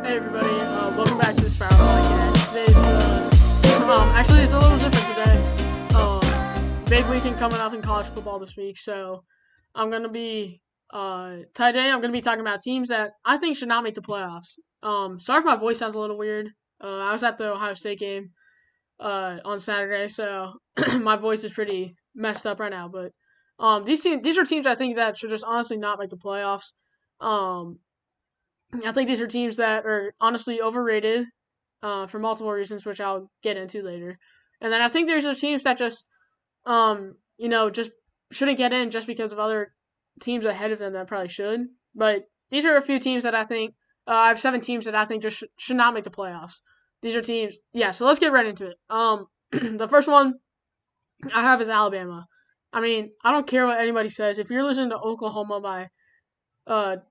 Hey everybody, welcome back to the Spiral Podcast. Today's actually it's a little different today. Big weekend coming up in college football this week, so I'm gonna be today I'm gonna be talking about teams that I think should not make the playoffs. Sorry if my voice sounds a little weird. I was at the Ohio State game on Saturday, so my voice is pretty messed up right now. But these are teams I think that should just honestly not make the playoffs. Um, I think these are teams that are honestly overrated for multiple reasons, which I'll get into later. And then I think there's those teams that just, just shouldn't get in just because of other teams ahead of them that probably should. But these are a few teams that I think, I have 7 teams that I think just should not make the playoffs. These are teams, yeah, so let's get right into it. The first one I have is Alabama. I mean, I don't care what anybody says. If you're listening to Oklahoma by,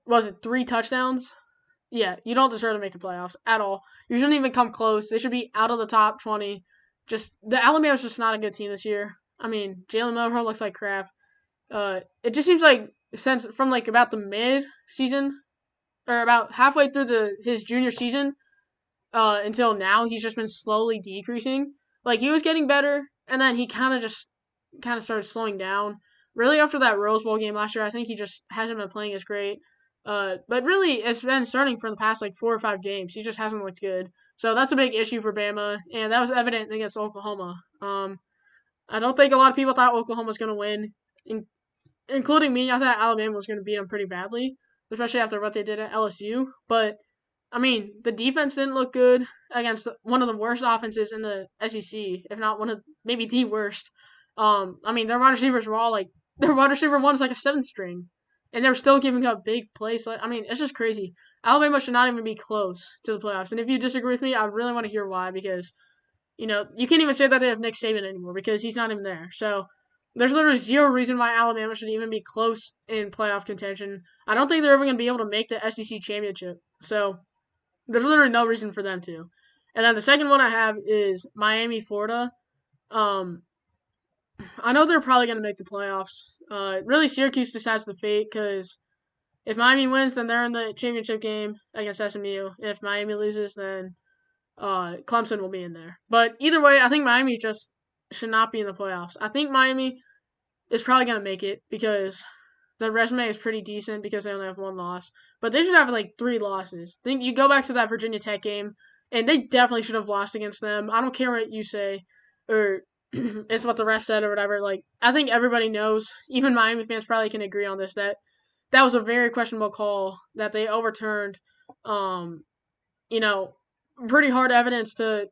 was it 3 touchdowns? Yeah, you don't deserve to make the playoffs at all. You shouldn't even come close. They should be out of the top 20. The Alabama's just not a good team this year. I mean, Jalen Milroe looks like crap. It just seems like since from like about the mid season or about halfway through his junior season, until now, he's just been slowly decreasing. Like he was getting better, and then he kind of started slowing down. Really, after that Rose Bowl game last year, I think he just hasn't been playing as great. But really, it's been starting for the past like 4 or 5 games. He just hasn't looked good. So that's a big issue for Bama, and that was evident against Oklahoma. I don't think a lot of people thought Oklahoma was going to win, including me. I thought Alabama was going to beat them pretty badly, especially after what they did at LSU. But I mean, the defense didn't look good against one of the worst offenses in the SEC, if not one of maybe the worst. I mean, their wide receivers were all like their wide receiver one's like a 7th string, and they were still giving up big plays. I mean, it's just crazy. Alabama should not even be close to the playoffs. And if you disagree with me, I really want to hear why, because you can't even say that they have Nick Saban anymore because he's not even there. So there's literally zero reason why Alabama should even be close in playoff contention. I don't think they're ever going to be able to make the SEC championship. So there's literally no reason for them to. And then the second one I have is Miami, Florida. I know they're probably going to make the playoffs. Really, Syracuse decides the fate because if Miami wins, then they're in the championship game against SMU. If Miami loses, then Clemson will be in there. But either way, I think Miami just should not be in the playoffs. I think Miami is probably going to make it because their resume is pretty decent because they only have 1 loss. But they should have like 3 losses. Think you go back to that Virginia Tech game, and they definitely should have lost against them. I don't care what you say, or it's what the ref said or whatever. Like I think everybody knows, even Miami fans probably can agree on this, that was a very questionable call that they overturned. You know, pretty hard evidence to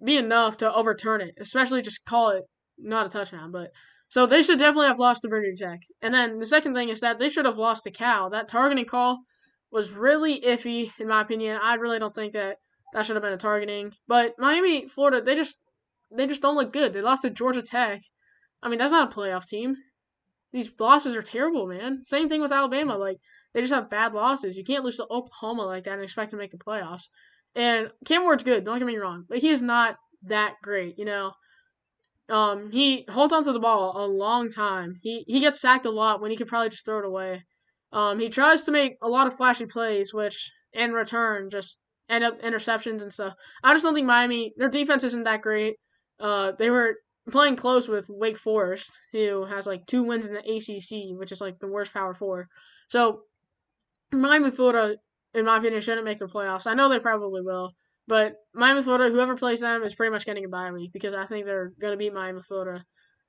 be enough to overturn it, especially just call it not a touchdown. But so they should definitely have lost to Virginia Tech. And then the second thing is that they should have lost to Cal. That targeting call was really iffy, in my opinion. I really don't think that should have been a targeting. But Miami, Florida, they just don't look good. They lost to Georgia Tech. I mean, that's not a playoff team. These losses are terrible, man. Same thing with Alabama. Like, they just have bad losses. You can't lose to Oklahoma like that and expect to make the playoffs. And Cam Ward's good, don't get me wrong. But he is not that great, He holds onto the ball a long time. He gets sacked a lot when he could probably just throw it away. He tries to make a lot of flashy plays, which in return just end up interceptions and stuff. I just don't think Miami, their defense isn't that great. They were playing close with Wake Forest, who has like 2 wins in the ACC, which is like the worst Power 4. So Miami, Florida, in my opinion, shouldn't make the playoffs. I know they probably will, but Miami, Florida, whoever plays them is pretty much getting a bye week because I think they're going to beat Miami, Florida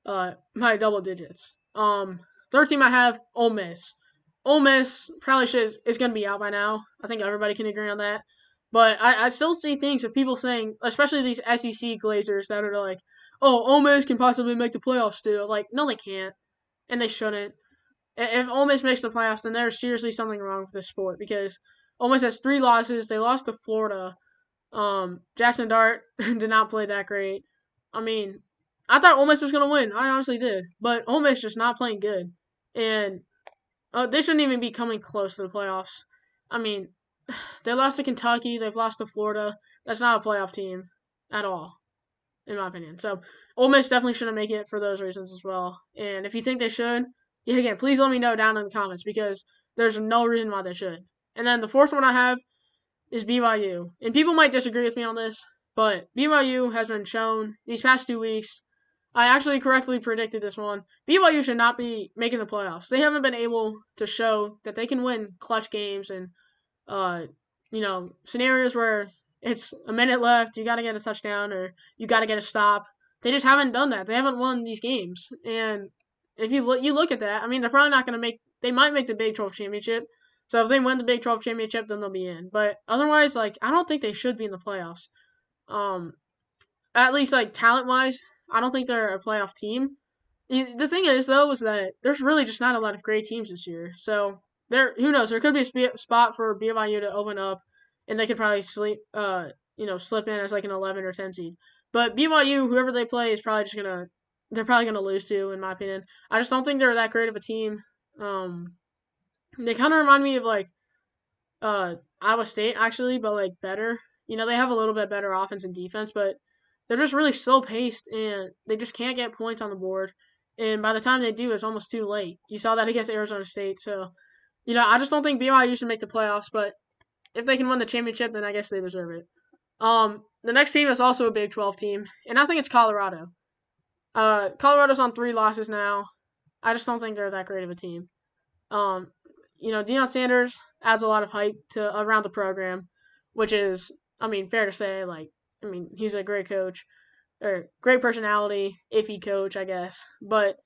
by double digits. Third team I have, Ole Miss. Ole Miss probably is going to be out by now. I think everybody can agree on that. But I still see things of people saying, especially these SEC glazers that are like, oh, Ole Miss can possibly make the playoffs still. Like, no, they can't. And they shouldn't. If Ole Miss makes the playoffs, then there's seriously something wrong with this sport because Ole Miss has 3 losses. They lost to Florida. Jackson Dart did not play that great. I mean, I thought Ole Miss was going to win. I honestly did. But Ole Miss just not playing good. And they shouldn't even be coming close to the playoffs. I mean, they lost to Kentucky. They've lost to Florida. That's not a playoff team at all, in my opinion. So, Ole Miss definitely shouldn't make it for those reasons as well. And if you think they should, yet again, please let me know down in the comments because there's no reason why they should. And then the fourth one I have is BYU. And people might disagree with me on this, but BYU has been shown these past 2 weeks. I actually correctly predicted this one. BYU should not be making the playoffs. They haven't been able to show that they can win clutch games and scenarios where it's a minute left, you got to get a touchdown or you got to get a stop. They just haven't done that. They haven't won these games. And if you look at that, I mean, they're probably not going to make. They might make the Big 12 championship. So if they win the Big 12 championship, then they'll be in. But otherwise, I don't think they should be in the playoffs. Um, at least talent wise, I don't think they're a playoff team. The thing is though, is that there's really just not a lot of great teams this year. So who knows? There could be a spot for BYU to open up, and they could probably slip in as an 11 or 10 seed. But BYU, whoever they play, is probably they're probably gonna lose to, in my opinion. I just don't think they're that great of a team. They kind of remind me of Iowa State actually, but better. They have a little bit better offense and defense, but they're just really slow paced and they just can't get points on the board. And by the time they do, it's almost too late. You saw that against Arizona State. So, I just don't think BYU should make the playoffs, but if they can win the championship, then I guess they deserve it. The next team is also a Big 12 team, and I think it's Colorado. Colorado's on 3 losses now. I just don't think they're that great of a team. Deion Sanders adds a lot of hype around the program, which is, fair to say. He's a great coach, or great personality, iffy coach, I guess. But,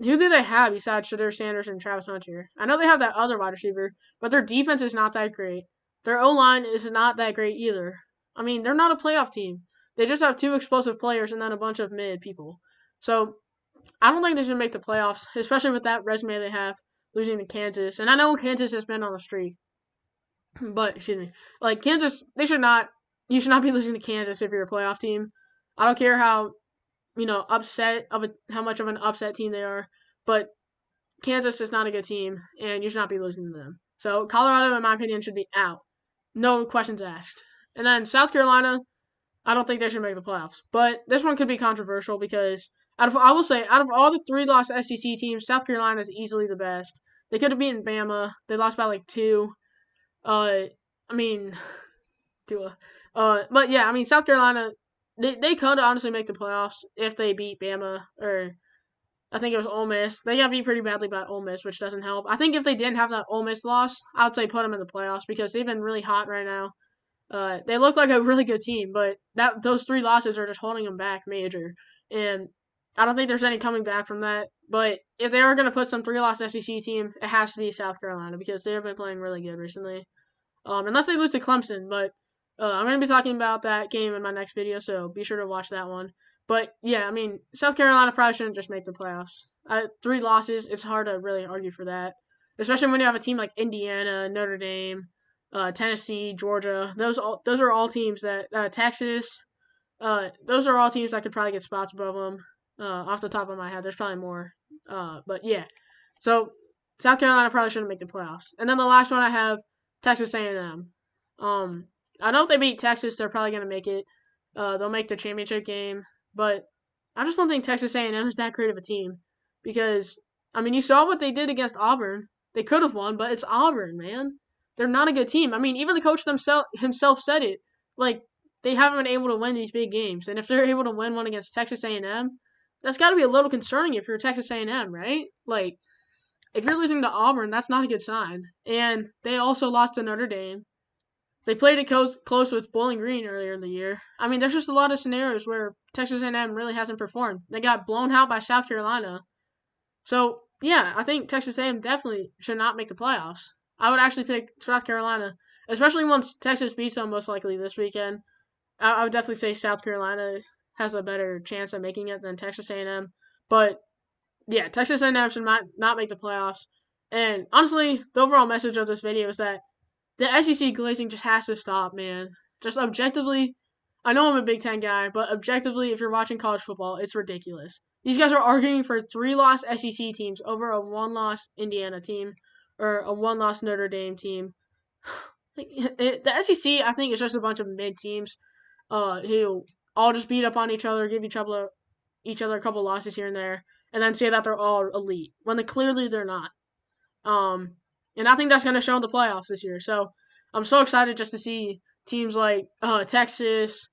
who do they have besides Shedeur Sanders and Travis Hunter? I know they have that other wide receiver, but their defense is not that great. Their O-line is not that great either. They're not a playoff team. They just have 2 explosive players and then a bunch of mid people. So, I don't think they should make the playoffs, especially with that resume they have, losing to Kansas. And I know Kansas has been on the streak. But, excuse me. Kansas, you should not be losing to Kansas if you're a playoff team. I don't care how, how much of an upset team they are. But Kansas is not a good team, and you should not be losing to them. So, Colorado, in my opinion, should be out. No questions asked. And then South Carolina, I don't think they should make the playoffs. But this one could be controversial because out of all the 3-loss SEC teams, South Carolina is easily the best. They could have beaten Bama. They lost by 2. But yeah, South Carolina, they could honestly make the playoffs if they beat Bama, or I think it was Ole Miss. They got beat pretty badly by Ole Miss, which doesn't help. I think if they didn't have that Ole Miss loss, I would say put them in the playoffs because they've been really hot right now. They look like a really good team, but those 3 losses are just holding them back major. And I don't think there's any coming back from that. But if they are going to put some 3-loss SEC team, it has to be South Carolina because they have been playing really good recently. Unless they lose to Clemson, but I'm going to be talking about that game in my next video, so be sure to watch that one. But yeah, South Carolina probably shouldn't just make the playoffs. 3 losses, it's hard to really argue for that, especially when you have a team like Indiana, Notre Dame, Tennessee, Georgia. Those are all teams that Texas. Those are all teams that could probably get spots above them. Off the top of my head, there's probably more. But yeah, so South Carolina probably shouldn't make the playoffs. And then the last one I have, Texas A&M. I know if they beat Texas, they're probably gonna make it. They'll make the championship game, but I just don't think Texas A&M is that great of a team because you saw what they did against Auburn. They could have won, but it's Auburn, man. They're not a good team. Even the coach himself said it. They haven't been able to win these big games, and if they're able to win one against Texas A&M, that's got to be a little concerning if you're Texas A&M, right? If you're losing to Auburn, that's not a good sign. And they also lost to Notre Dame. They played it close with Bowling Green earlier in the year. There's just a lot of scenarios where Texas A&M really hasn't performed. They got blown out by South Carolina. So, yeah, I think Texas A&M definitely should not make the playoffs. I would actually pick South Carolina, especially once Texas beats them most likely this weekend. I would definitely say South Carolina has a better chance of making it than Texas A&M. But, yeah, Texas A&M should not make the playoffs. And, honestly, the overall message of this video is that the SEC glazing just has to stop, man. Just objectively, I know I'm a Big Ten guy, but objectively, if you're watching college football, it's ridiculous. These guys are arguing for 3-loss SEC teams over a 1-loss Indiana team or a 1-loss Notre Dame team. The SEC, I think, is just a bunch of mid teams who all just beat up on each other, give each other a couple losses here and there, and then say that they're all elite when clearly they're not. And I think that's going to show in the playoffs this year. So I'm so excited just to see teams like Texas,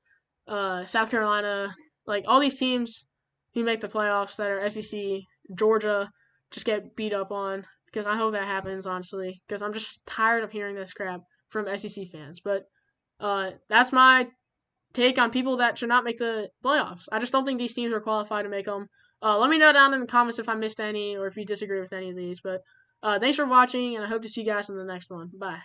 South Carolina, like all these teams who make the playoffs that are SEC, Georgia, just get beat up on. Because I hope that happens, honestly. Because I'm just tired of hearing this crap from SEC fans. But that's my take on people that should not make the playoffs. I just don't think these teams are qualified to make them. Let me know down in the comments if I missed any or if you disagree with any of these. But thanks for watching, and I hope to see you guys in the next one. Bye.